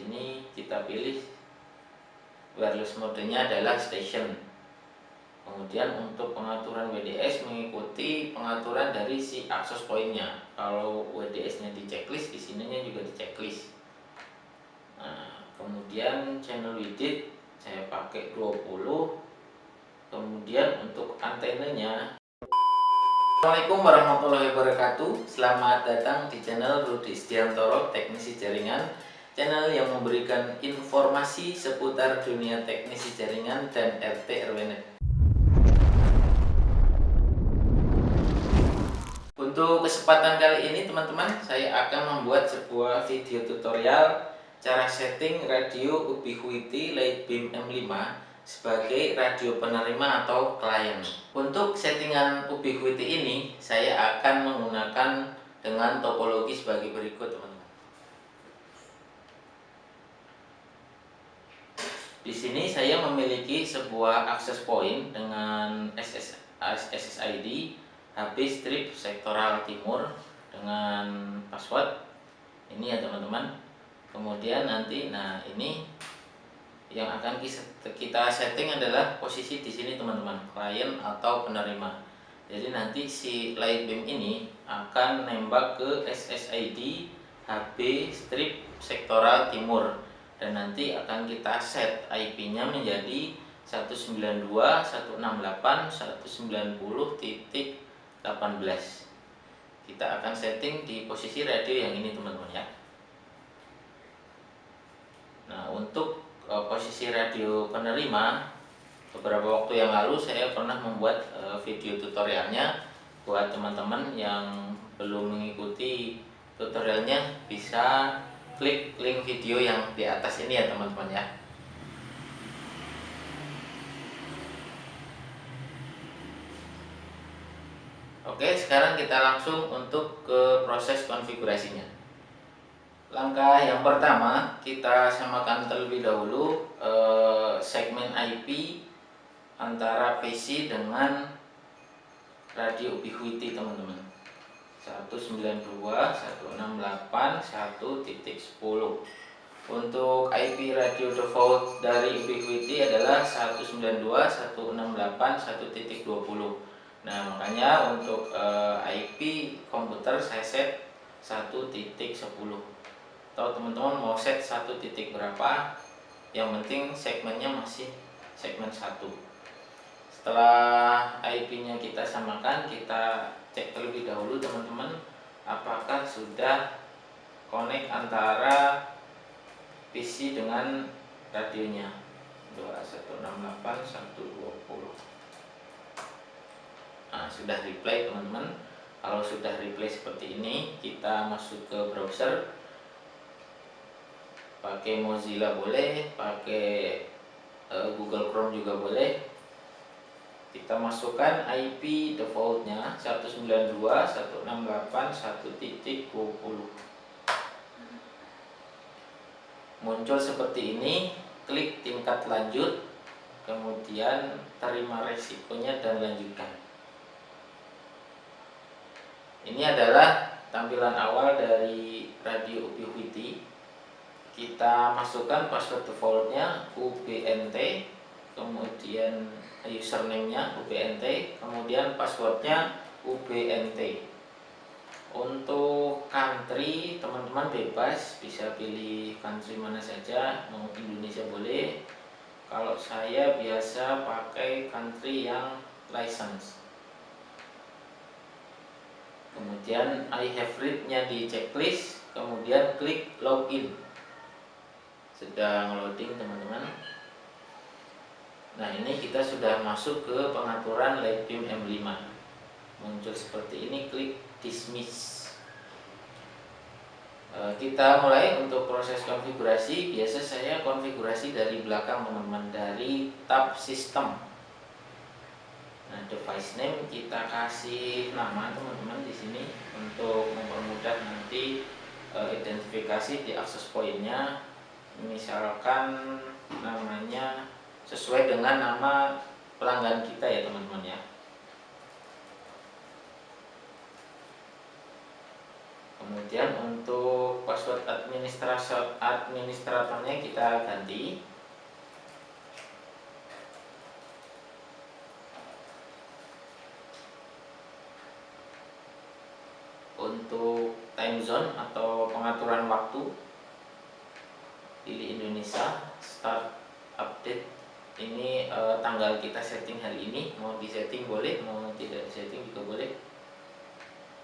sini kita pilih wireless modenya adalah station. Kemudian untuk pengaturan WDS mengikuti pengaturan dari si access point-nya. Kalau WDS-nya di checklist, di sininya juga di checklist. Nah, kemudian channel width saya pakai 20. Kemudian untuk antenanya, Assalamualaikum warahmatullahi wabarakatuh. Selamat datang di channel Rudi Setiantoro Teknisi Jaringan, channel yang memberikan informasi seputar dunia teknisi jaringan dan RT RW-Net. Untuk kesempatan kali ini teman-teman, saya akan membuat sebuah video tutorial cara setting radio Ubiquiti Lightbeam M5 sebagai radio penerima atau klien. Untuk settingan Ubiquiti ini saya akan menggunakan dengan topologi sebagai berikut, teman-teman. Di sini saya memiliki sebuah access point dengan SSID HB strip sektoral timur dengan password ini ya teman-teman. Kemudian nanti, ini yang akan kita setting adalah posisi di sini teman-teman, klien atau penerima. Jadi nanti si Lightbeam ini akan nembak ke SSID HB strip sektoral timur, dan nanti akan kita set IP-nya menjadi 192.168.190.18. Kita akan setting di posisi radio yang ini teman-teman ya. Nah, untuk posisi radio penerima, beberapa waktu yang lalu saya pernah membuat video tutorialnya. Buat teman-teman yang belum mengikuti tutorialnya, bisa klik link video yang di atas ini ya teman-teman ya. Oke, sekarang kita langsung untuk ke proses konfigurasinya. Langkah yang pertama, kita samakan terlebih dahulu segmen IP antara PC dengan radio Ubiquiti teman-teman. 192.168.1.10. Untuk IP radio default dari Ubiquiti adalah 192.168.1.20. Nah, makanya untuk IP komputer saya set 1.10. Atau teman-teman mau set 1 titik berapa, yang penting segmennya masih segmen 1. Setelah IP-nya kita samakan, kita cek terlebih dahulu teman-teman apakah sudah connect antara PC dengan radionya 2168.120. Nah, sudah replay teman-teman. Kalau sudah replay seperti ini, kita masuk ke browser. Pakai Mozilla boleh, pakai Google Chrome juga boleh. Kita masukkan IP defaultnya 192.168.1.20. Muncul seperti ini, klik tingkat lanjut, kemudian terima resikonya dan lanjutkan. Ini adalah tampilan awal dari radio Ubiquiti. Kita masukkan password defaultnya UBNT, kemudian username-nya UBNT, kemudian passwordnya UBNT. Untuk country teman-teman bebas, bisa pilih country mana saja, mau Indonesia boleh. Kalau saya biasa pakai country yang license. Kemudian I have read-nya di checklist, kemudian klik login. Sedang loading teman-teman. Nah, ini kita sudah masuk ke pengaturan Lightbeam M5. Muncul seperti ini, klik dismiss. Kita mulai untuk proses konfigurasi. Biasa saya konfigurasi dari belakang teman-teman, dari tab sistem. Nah, device name kita kasih nama teman-teman di sini untuk mempermudah nanti identifikasi di access point-nya. Misalkan namanya sesuai dengan nama pelanggan kita ya teman-teman ya. Kemudian untuk password administratornya kita ganti. Untuk time zone atau pengaturan waktu, pilih Indonesia, start update. Ini tanggal kita setting hari ini, mau disetting boleh, mau tidak disetting juga boleh.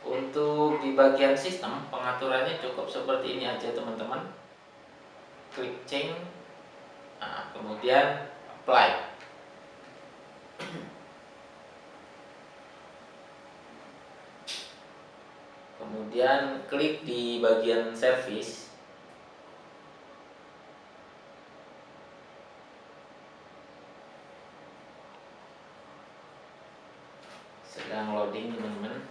Untuk di bagian sistem, pengaturannya cukup seperti ini aja teman-teman. Klik change, nah, kemudian apply. Kemudian klik di bagian service. Sedang loading teman-teman.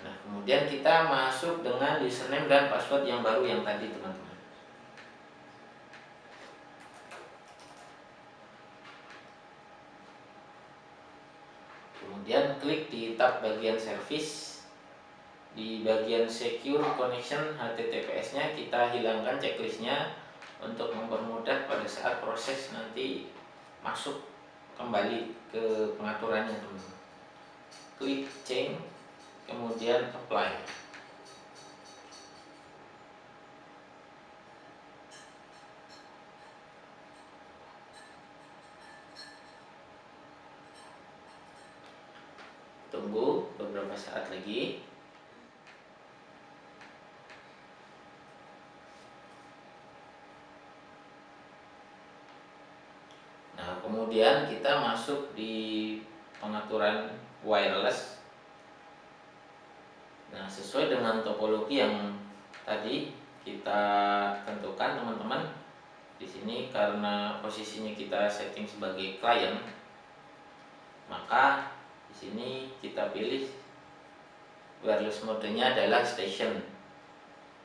Nah, kemudian kita masuk dengan username dan password yang baru yang tadi teman-teman. Kemudian klik di tab bagian service. Di bagian secure connection HTTPS-nya kita hilangkan checklistnya untuk mempermudah pada saat proses nanti masuk kembali ke pengaturannya teman-teman. Klik change, kemudian apply. Tunggu beberapa saat lagi. Nah, kemudian kita masuk di pengaturan wireless. Nah, sesuai dengan topologi yang tadi kita tentukan teman-teman. Di sini karena posisinya kita setting sebagai client, maka di sini kita pilih wireless modenya adalah station.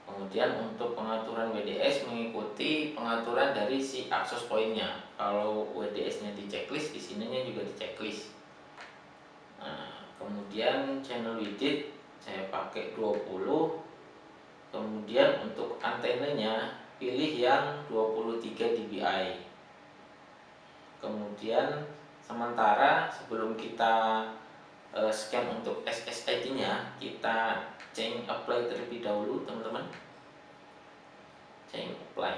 Kemudian untuk pengaturan WDS mengikuti pengaturan dari si access point-nya. Kalau WDS-nya di checklist, di sininya juga di checklist. Nah, kemudian channel width saya pakai 20. Kemudian untuk antenanya pilih yang 23 dBi. Kemudian sementara sebelum kita scan untuk SSID-nya, kita change apply terlebih dahulu teman-teman. Change apply.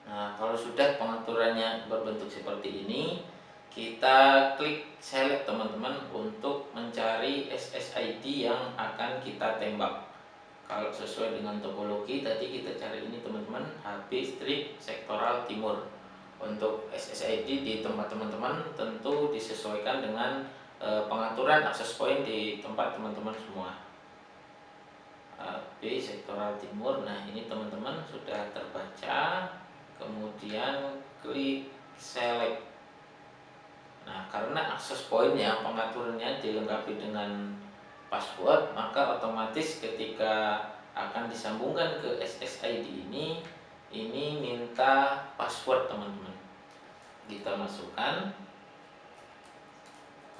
Nah, kalau sudah pengaturannya berbentuk seperti ini, kita klik select teman-teman untuk mencari SSID yang akan kita tembak. Kalau sesuai dengan topologi tadi kita cari ini teman-teman, HP strip sektoral timur. Untuk SSID di tempat teman-teman tentu disesuaikan dengan pengaturan akses point di tempat teman-teman semua. HP sektoral timur. Nah, ini teman-teman sudah terbaca. Kemudian klik select. Nah, karena akses pointnya pengaturannya dilengkapi dengan password, maka otomatis ketika akan disambungkan ke SSID ini minta password teman-teman. Kita masukkan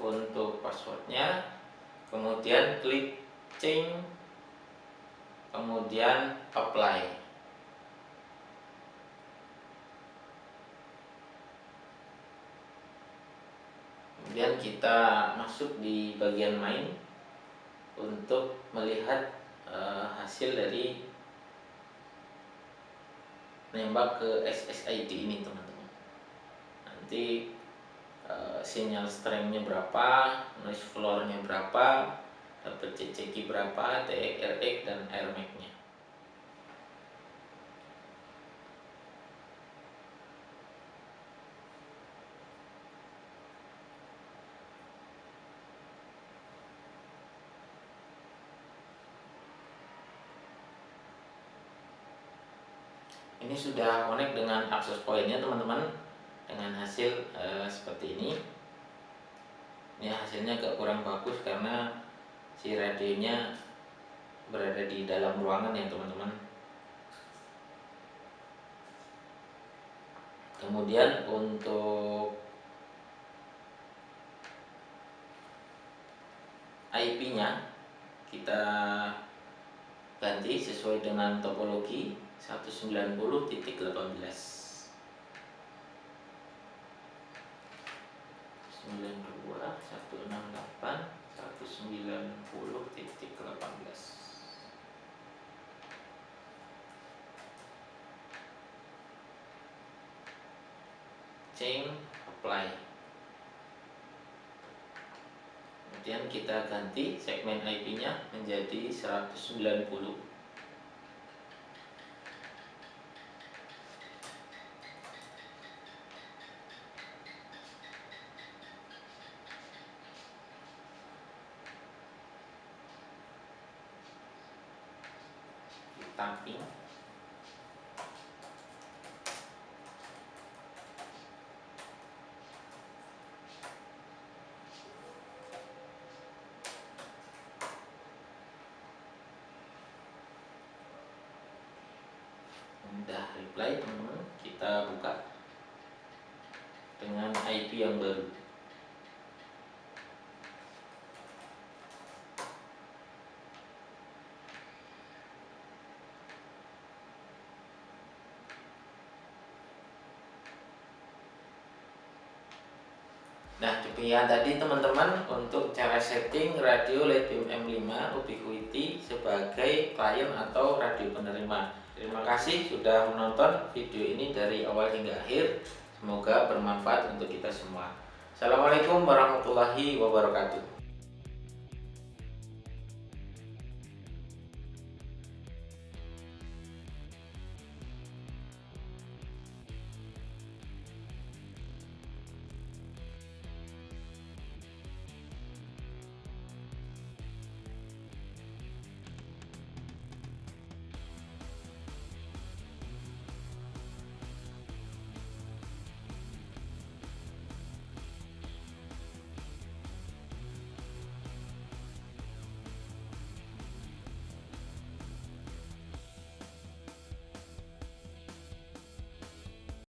untuk passwordnya, kemudian klik change, kemudian apply. Kemudian kita masuk di bagian main untuk melihat hasil dari nembak ke SSID ini teman-teman. Nanti sinyal strength-nya berapa, noise floor-nya berapa, dapat CCQ berapa, TX, RX, dan Airmax-nya. Ini sudah connect dengan access point-nya teman-teman, dengan hasil seperti ini. Ini hasilnya agak kurang bagus karena si radionya berada di dalam ruangan ya teman-teman. Kemudian untuk IP-nya kita ganti sesuai dengan topologi 190.18. 92.168.190.18. Change apply. Kemudian kita ganti segmen IP-nya menjadi 190. Tamping. Udah reply teman-teman, kita buka dengan IP yang baru. Nah, demikian tadi teman-teman untuk cara setting radio LED beam M5 Ubiquiti sebagai klien atau radio penerima. Terima kasih sudah menonton video ini dari awal hingga akhir. Semoga bermanfaat untuk kita semua. Assalamualaikum warahmatullahi wabarakatuh.